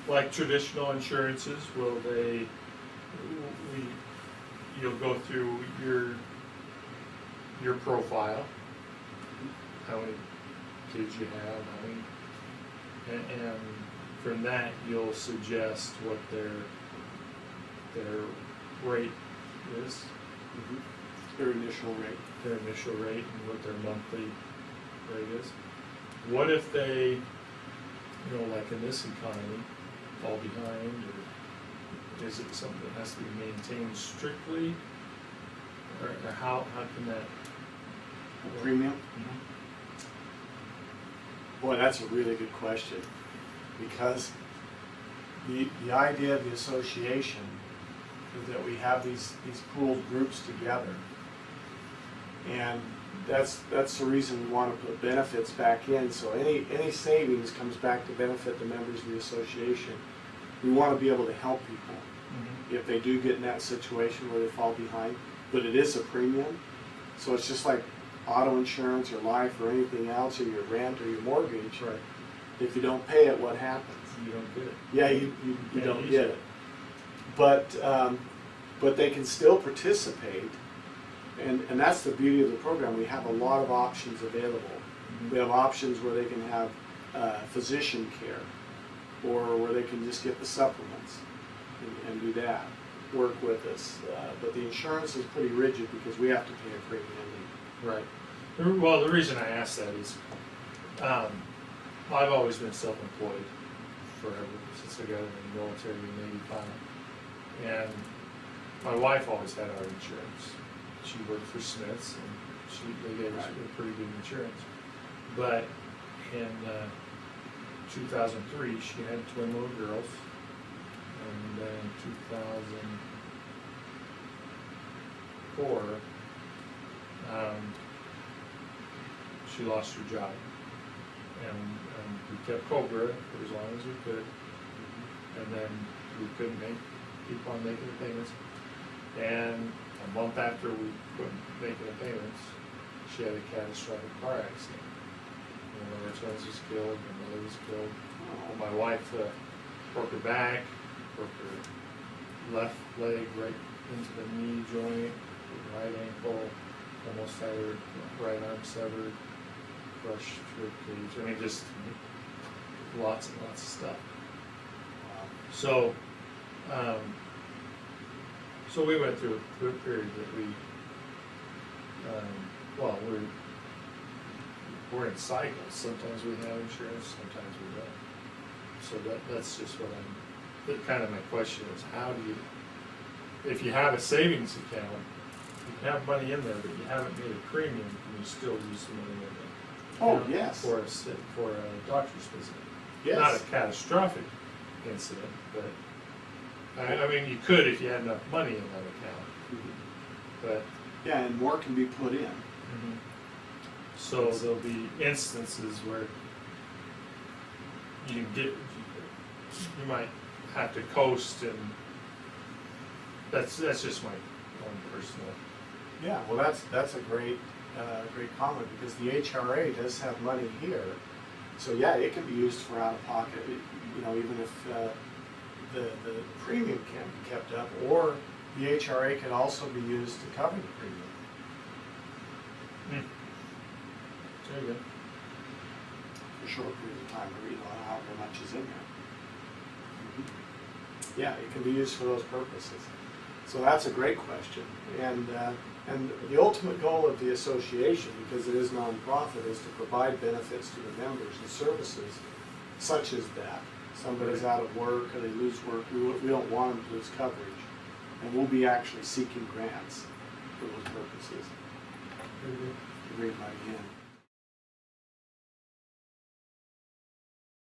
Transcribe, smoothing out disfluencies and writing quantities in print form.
like traditional insurances, will they, you'll go through your profile, how many kids you have, how many, and from that you'll suggest what their rate is, Their initial rate. their initial rate, and what their monthly rate is. What if they, you know, like in this economy, fall behind, or is it something that has to be maintained strictly, or how can that? A premium? Boy, that's a really good question, because the idea of the association is that we have these pooled groups together, and that's the reason we want to put benefits back in. So any savings comes back to benefit the members of the association. We want to be able to help people if they do get in that situation where they fall behind. But it is a premium, so it's just like auto insurance or life or anything else, or your rent or your mortgage. Right. If you don't pay it, what happens? You don't get it. Yeah, you Yeah, don't you get should. it. But they can still participate, and that's the beauty of the program. We have a lot of options available. We have options where they can have physician care, or where they can just get the supplements and do that, work with us. But the insurance is pretty rigid because we have to pay a premium. Right. Well, the reason I ask that is, I've always been self-employed forever, since I got in the military in '85. And my wife always had our insurance. She worked for Smith's, and they gave us a pretty good insurance. But in 2003, she had twin little girls, and then in 2004, she lost her job, and we kept Cobra for as long as we could, and then we couldn't keep on making the payments, and a month after we quit making the payments, she had a catastrophic car accident. One of our sons was killed, my mother was killed. My wife broke her back, broke her left leg right into the knee joint, right ankle, almost had her right arm severed, crushed rib cage. I mean, just lots and lots of stuff. So, so we went through a period that we, well, we're in cycles. Sometimes we have insurance, sometimes we don't. So that's just what kind of my question is, how do you, if you have a savings account, you have money in there, but you haven't made a premium, can you still use the money in there? Oh, You know, yes. For a doctor's visit. Yes. Not a catastrophic incident, but, I mean, you could if you had enough money in that account, but. Yeah, and more can be put in. So there'll be instances where you might have to coast, and that's just my own personal. Yeah, well, that's a great comment, because the HRA does have money here, so yeah, it can be used for out of pocket. You know, even if the premium can't be kept up, or the HRA can also be used to cover the premium. There you go. For a short period of time, or however much is in there. Yeah, it can be used for those purposes. So that's a great question, and the ultimate goal of the association, because it is nonprofit, is to provide benefits to the members and services such as that. Somebody's out of work or they lose work, we don't want them to lose coverage, and we'll be actually seeking grants for those purposes. To bring it back in.